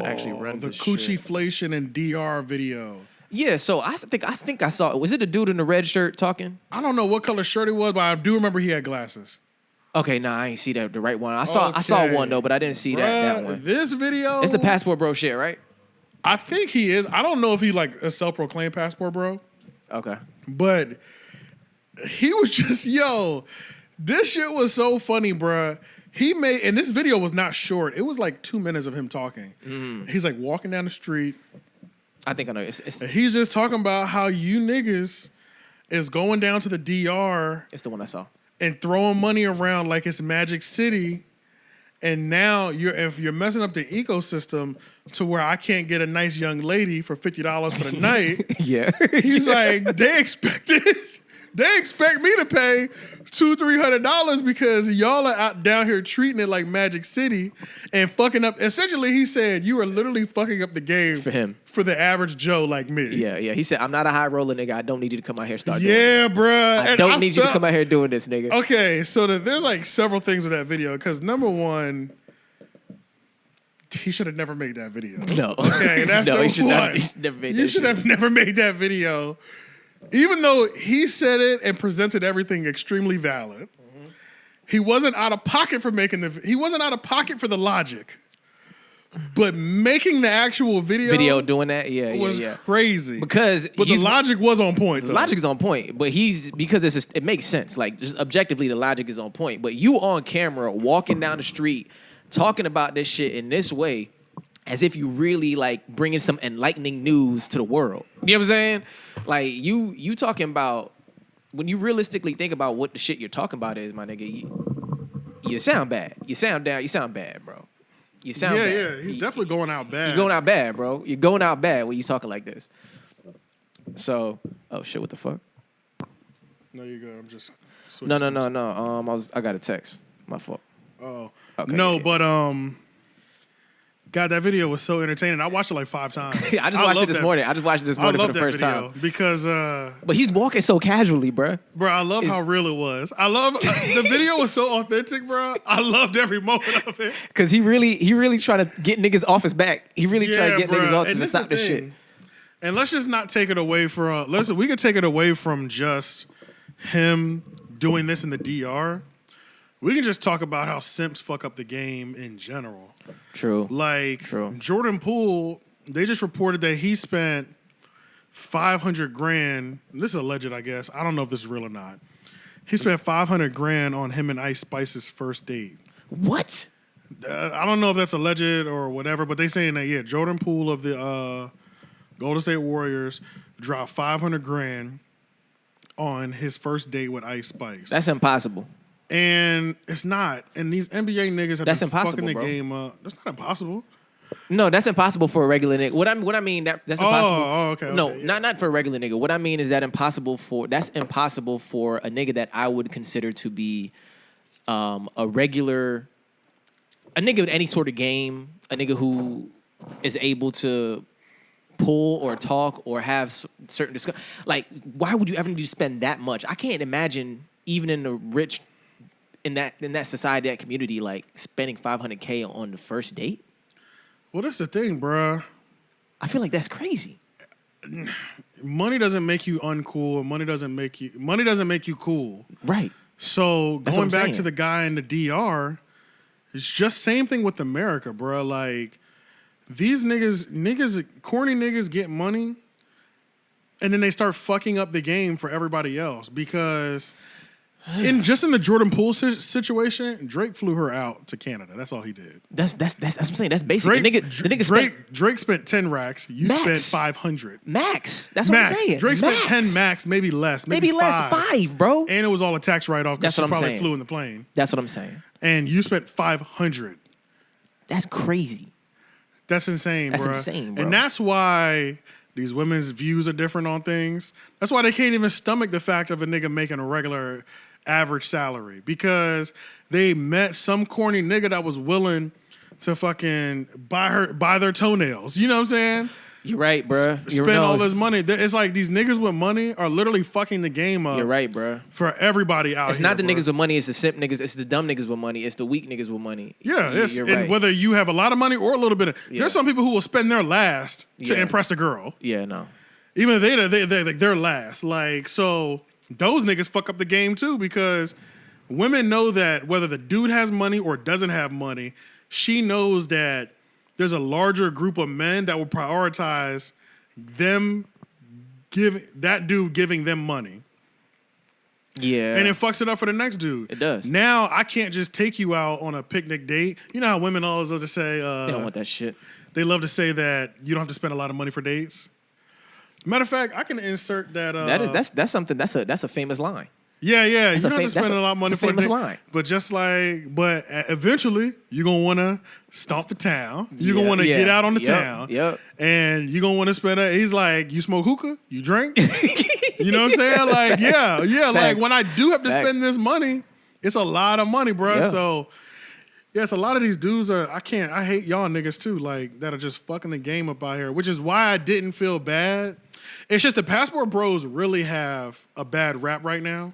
just actually run the this coochie-flation and DR video. Yeah, so I think I saw. Was it the dude in the red shirt talking? I don't know what color shirt it was, but I do remember he had glasses. Okay, nah, I ain't see that the right one. I saw one though, but I didn't see that one. This video, it's the passport bro shit, right? I think he is. I don't know if he like a self-proclaimed passport bro. Okay, but he was just this shit was so funny, bruh. And this video was not short. It was like 2 minutes of him talking. He's like walking down the street. I think I know. He's just talking about how you niggas is going down to the DR. It's the one I saw. And throwing money around like it's Magic City. And now if you're messing up the ecosystem to where I can't get a nice young lady for $50 for the night. Yeah. He's like, they expect me to pay $200-$300 because y'all are out down here treating it like Magic City and fucking up. Essentially, he said you are literally fucking up the game for him, for the average Joe like me. Yeah. He said, I'm not a high roller nigga. I don't need you to come out here and start doing it. Bruh. I don't need you to come out here doing this, nigga. Okay, so there's like several things with that video because number one, he should have never made that video. No. Okay, that's no, number one. You should have never made that video. Even though he said it and presented everything extremely valid, he wasn't out of pocket for he wasn't out of pocket for the logic. But making the actual video doing that, was crazy. But the logic was on point. The logic is on point, but because it makes sense. Like just objectively, the logic is on point. But you on camera walking down the street talking about this shit in this way, as if you really like bringing some enlightening news to the world. You know what I'm saying? Like you talking about, when you realistically think about what the shit you're talking about is, my nigga, you sound bad. You sound down. You sound bad, bro. You sound bad. Yeah. He's definitely going out bad. You're going out bad, bro. You're going out bad when you talking like this. So, oh shit, what the fuck? No, you're good. I'm just No. I got a text. My fault. Oh. Okay, no, but God, that video was so entertaining. I watched it like 5 times. I just watched it this morning. I just watched it this morning for the first time. Because but he's walking so casually, bro. Bro, I love how real it was. I love the video was so authentic, bro. I loved every moment of it. Cause he really trying to get niggas off his back. He really trying to get niggas off to stop this shit. And let's just not take it away from. We could take it away from just him doing this in the DR. We can just talk about how simps fuck up the game in general. True. Jordan Poole, they just reported that he spent $500,000. This is alleged, I guess. I don't know if this is real or not. He spent $500,000 on him and 𝙬𝙾's first date. What? I don't know if that's alleged or whatever, but they saying that Jordan Poole of the Golden State Warriors dropped $500,000 on his first date with 𝙬𝙾. That's impossible. And it's not. And these NBA niggas have been fucking the bro. game up. That's not impossible. No, that's impossible for a regular nigga. What I mean that's impossible. Okay. No, not for a regular nigga. What I mean is that's impossible for a nigga that I would consider to be a nigga with any sort of game, a nigga who is able to pull or talk or have certain discussion. Like, why would you ever need to spend that much? I can't imagine even in the rich. In that society, that community, like spending $500,000 on the first date. Well, that's the thing, bruh. I feel like that's crazy. Money doesn't make you uncool. Money doesn't make you cool. Right. So going back to the guy in the DR, it's just same thing with America, bruh. Like these niggas, corny niggas get money, and then they start fucking up the game for everybody else because. In the Jordan Poole situation, Drake flew her out to Canada. That's all he did. That's what I'm saying. That's basic. Drake spent 10 racks. You spent 500. Max. That's what I'm saying. Drake spent 10 max, maybe less. Maybe less. 5, bro. And it was all a tax write-off because she probably flew in the plane. That's what I'm saying. And you spent 500. That's crazy. That's insane, bro. That's insane, bro. And that's why these women's views are different on things. That's why they can't even stomach the fact of a nigga making a regular average salary because they met some corny nigga that was willing to fucking buy their toenails. You know what I'm saying? You're right, bro. Spend all this money. It's like these niggas with money are literally fucking the game up. You're right, bro. For everybody out here. It's not the niggas with money. It's the simp niggas. It's the dumb niggas with money. It's the weak niggas with money. Yeah, you're right. And whether you have a lot of money or a little bit of, there's some people who will spend their last to impress a girl. Yeah, no. Even if they're last. Like, so those niggas fuck up the game too, because women know that whether the dude has money or doesn't have money, she knows that there's a larger group of men that will prioritize them that dude giving them money. Yeah. And it fucks it up for the next dude. It does. Now I can't just take you out on a picnic date. You know how women always love to say they don't want that shit. They love to say that you don't have to spend a lot of money for dates. Matter of fact, I can insert that. That's something. That's a famous line. Yeah. You don't have to spend a lot of money for a famous date. line. But but eventually you're gonna want to stomp the town. You're gonna want to get out on the town. Yep. And you're gonna want to spend. He's like, you smoke hookah, you drink. You know what I'm saying? Like, yeah. Facts. Like when I do have to Facts. spend this money, it's a lot of money, bro. Yeah. So. Yes, a lot of these dudes I hate y'all niggas too, like, that are just fucking the game up out here, which is why I didn't feel bad. It's just the passport bros really have a bad rap right now.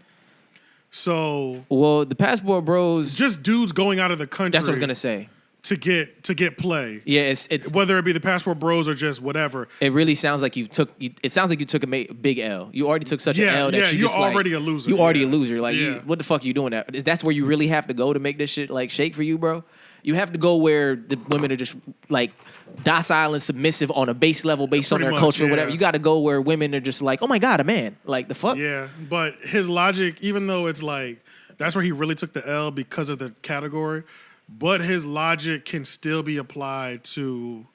So. Well, the passport bros. Just dudes going out of the country. That's what I was going to say. To get play. Yeah, it's whether it be the passport bros or just whatever. It really sounds like you took a big L. You already took such an L that you're already a loser. You already a loser. Like, what the fuck are you doing that? That's where you really have to go to make this shit like shake for you, bro. You have to go where the women are just like docile and submissive on a base level based on their culture or whatever. You got to go where women are just like, oh my God, a man. Like, the fuck? Yeah, but his logic, even though it's like, that's where he really took the L because of the category. But his logic can still be applied to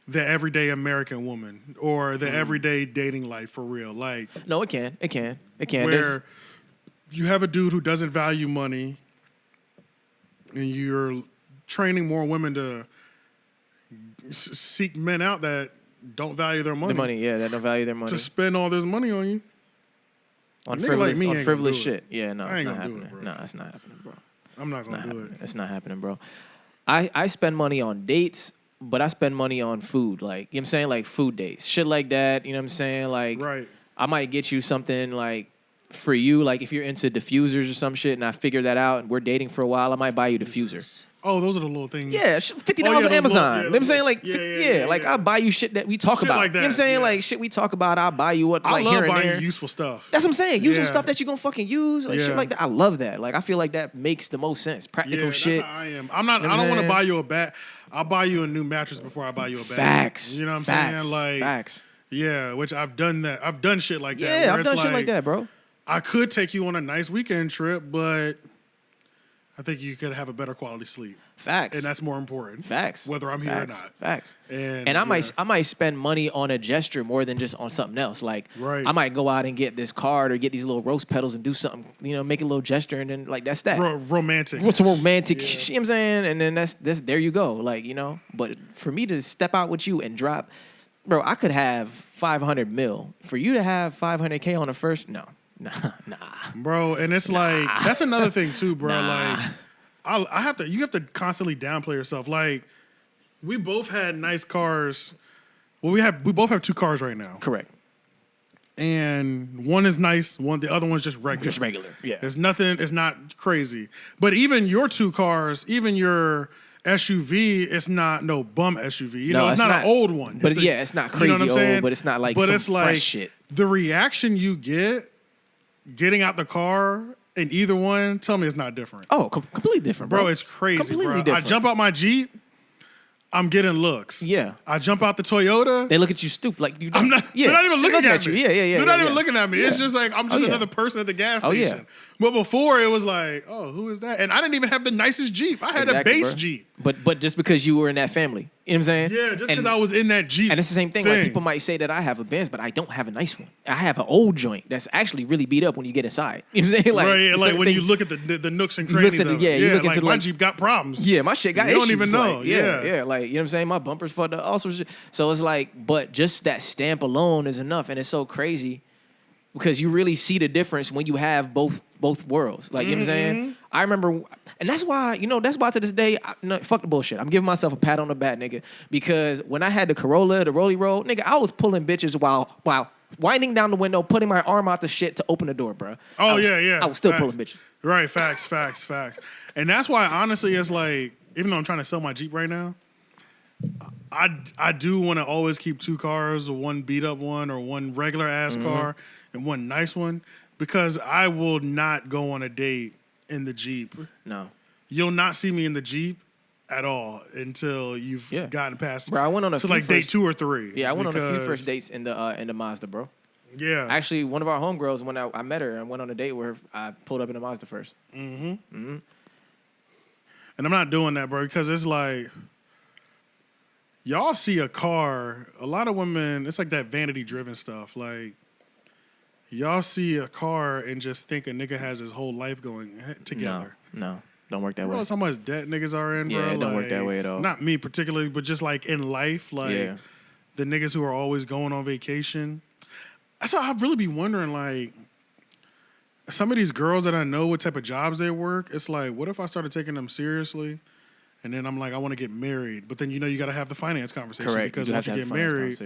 the everyday American woman or the everyday dating life for real. Like, no, it can. Where you have a dude who doesn't value money and you're training more women to seek men out that don't value their money. The money, that don't value their money. To spend all this money on you. On frivolous shit. Yeah, no, it's not happening. No, it's not happening, bro. I'm not going to do it. It's not happening, bro. I spend money on dates, but I spend money on food. Like, you know what I'm saying? Like, food dates. Shit like that, you know what I'm saying? Like, right. I might get you something, like, for you. Like, if you're into diffusers or some shit and I figure that out and we're dating for a while, I might buy you a diffuser. Oh, those are the little things. Yeah, $50 on Amazon. You know what I'm saying? Like, like, I'll buy you shit that we talk about. Like that. You know what I'm saying? Like, shit we talk about, I'll buy you what, like, I here love and there. buying useful stuff. That's what I'm saying. Useful stuff that you're going to fucking use. Like, shit like that. I love that. Like, I feel like that makes the most sense. Practical shit. That's how I am. I don't want to buy you a bat. I'll buy you a new mattress before I buy you a bag. Facts. You know what I'm saying? Like, facts. Yeah, which I've done that. I've done shit like that. Yeah, I've done shit like that, bro. I could take you on a nice weekend trip, but I think you could have a better quality sleep. Facts. And that's more important. Facts. Whether I'm here or not. Facts. And I might spend money on a gesture more than just on something else. Like, I might go out and get this card or get these little rose petals and do something, you know, make a little gesture and then, like, that's that. Romantic. What's romantic? You know what I'm saying? And then that's there you go. Like, you know, but for me to step out with you and drop, bro, I could have 500 mil. For you to have 500K on a first, no. Nah. Bro, and it's like, that's another thing too, bro. Like, you have to constantly downplay yourself. Like, we both had nice cars. Well, we both have 2 cars right now. Correct. And one is nice, the other one's just regular. Just regular, yeah. It's not crazy. But even your 2 cars, even your SUV, it's not no bum SUV. You know, it's not an old one. But it's not crazy old, but it's not like some fresh shit. The reaction you getting out the car in either one, tell me it's not different. Oh, completely different, bro. It's crazy, completely bro. different. I jump out my Jeep, I'm getting looks. Yeah. I jump out the Toyota. They look at you stupid. Like, you. They're not even looking at me. Yeah. They're not even looking at me. It's just like, I'm just another person at the gas station. Yeah. But before, it was like, oh, who is that? And I didn't even have the nicest Jeep. I had a base Jeep. But just because you were in that family. You know what I'm saying? Yeah, just because I was in that Jeep. And it's the same thing. Like, people might say that I have a Benz, but I don't have a nice one. I have an old joint that's actually really beat up when you get inside. You know what I'm saying? Like, right, like when you look at the nooks and crannies you look into my Jeep got problems. Yeah, my shit got you issues. don't even know. Like, yeah. Like, you know what I'm saying? My bumper's fucked up. Also, so it's like, but just that stamp alone is enough. And it's so crazy because you really see the difference when you have both worlds. Like, you know what I'm saying? I remember, and that's why to this day, fuck the bullshit. I'm giving myself a pat on the back, nigga, because when I had the Corolla, the Rolly Roll, nigga, I was pulling bitches while winding down the window, putting my arm out the shit to open the door, bro. Oh, I yeah. was still facts. pulling bitches. Right, facts. And that's why, honestly, it's like, even though I'm trying to sell my Jeep right now, I do want to always keep 2 cars, one beat up one or one regular ass car and one nice one, because I will not go on a date in the Jeep. No. You'll not see me in the Jeep at all until you've gotten past. Bro, I went on a few like date 2 or 3. Yeah, I went on a few first dates in the Mazda, bro. Yeah. Actually, one of our homegirls, when I met her and went on a date with her, I pulled up in the Mazda first. And I'm not doing that, bro, because it's like, y'all see a car, a lot of women, it's like that vanity-driven stuff. Like, y'all see a car and just think a nigga has his whole life going together. No. Don't work that way. You realize how much debt niggas are in, bro? Yeah, it don't work that way at all. Not me particularly, but just like in life, like the niggas who are always going on vacation. That's how I'd really be wondering, like, some of these girls that I know what type of jobs they work, it's like, what if I started taking them seriously? And then I'm like, I want to get married. But then, you got to have the finance conversation. Correct. Because once you get married,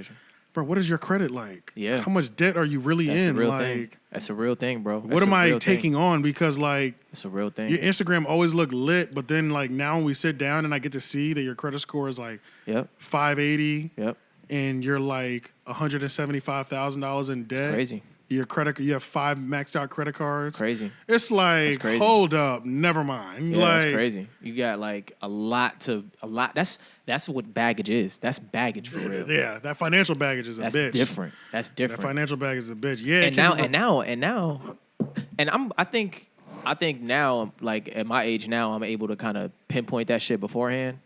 bro, what is your credit like? Yeah. How much debt are you really That's in? A real like, thing. That's a real thing, bro. What am I taking on? Because, like, it's a real thing. Your Instagram always look lit, but then, like, now when we sit down and I get to see that your credit score is like 580. Yep. And you're like $175,000 in debt. It's crazy. You have 5 maxed out credit cards. Crazy. It's like, hold up, never mind. Yeah, like, that's crazy. You got like a lot. That's what baggage is. That's baggage for real. Yeah, that financial baggage is a bitch. That's different. That financial baggage is a bitch. Yeah. I think now, like at my age now, I'm able to kind of pinpoint that shit beforehand.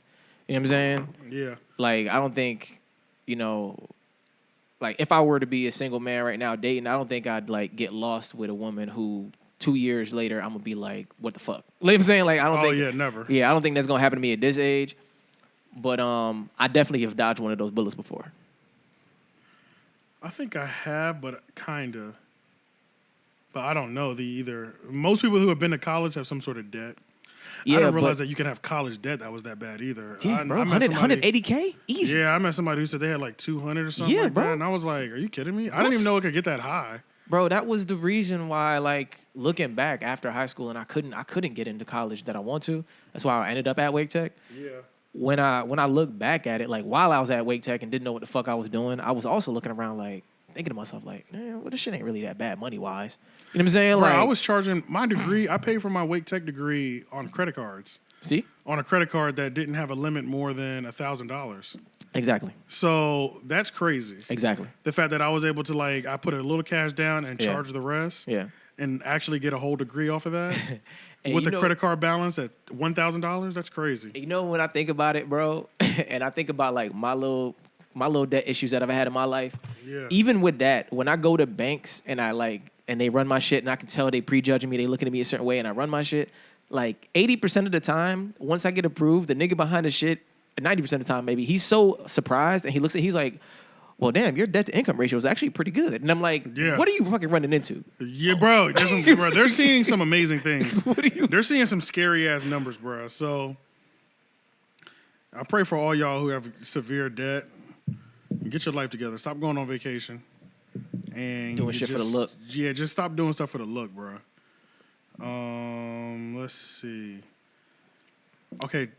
You know what I'm saying? Yeah. Like I don't think, like if I were to be a single man right now dating, I don't think I'd like get lost with a woman who 2 years later I'm gonna be like, what the fuck? You know what I'm saying? Like I don't think. Oh yeah, never. Yeah, I don't think that's gonna happen to me at this age. But I definitely have dodged one of those bullets before. I think I have, but kinda. But I don't know either. Most people who have been to college have some sort of debt. Yeah, I didn't realize that you can have college debt that was that bad either. Yeah, bro, 180K? Easy. Yeah, I met somebody who said they had like 200 or something like bro. that. And I was like, are you kidding me? I didn't even know it could get that high. Bro, that was the reason why, like, looking back after high school and I couldn't get into college that I want to. That's why I ended up at Wake Tech. Yeah. When I look back at it, like, while I was at Wake Tech and didn't know what the fuck I was doing, I was also looking around, like, thinking to myself, like, well, this shit ain't really that bad money-wise. You know what I'm saying? Bro, like, I was charging my degree. I paid for my Wake Tech degree on credit cards. See? On a credit card that didn't have a limit more than $1,000. Exactly. So that's crazy. Exactly. The fact that I was able to, like, I put a little cash down and charge the rest. Yeah. And actually get a whole degree off of that. And with the credit card balance at $1,000, that's crazy. You know, when I think about it, bro, and I think about, like, my little debt issues that I've had in my life. Yeah. Even with that, when I go to banks and and they run my shit and I can tell they prejudging me, they looking at me a certain way and I run my shit, like 80% of the time, once I get approved, the nigga behind the shit, 90% of the time maybe, he's so surprised and he's like, well, damn, your debt to income ratio is actually pretty good. And I'm like, what are you fucking running into? Yeah, bro. They're seeing some amazing things. They're seeing some scary ass numbers, bro. So I pray for all y'all who have severe debt. Get your life together. Stop going on vacation. And doing shit for the look. Yeah, just stop doing stuff for the look, bro. Let's see. Okay,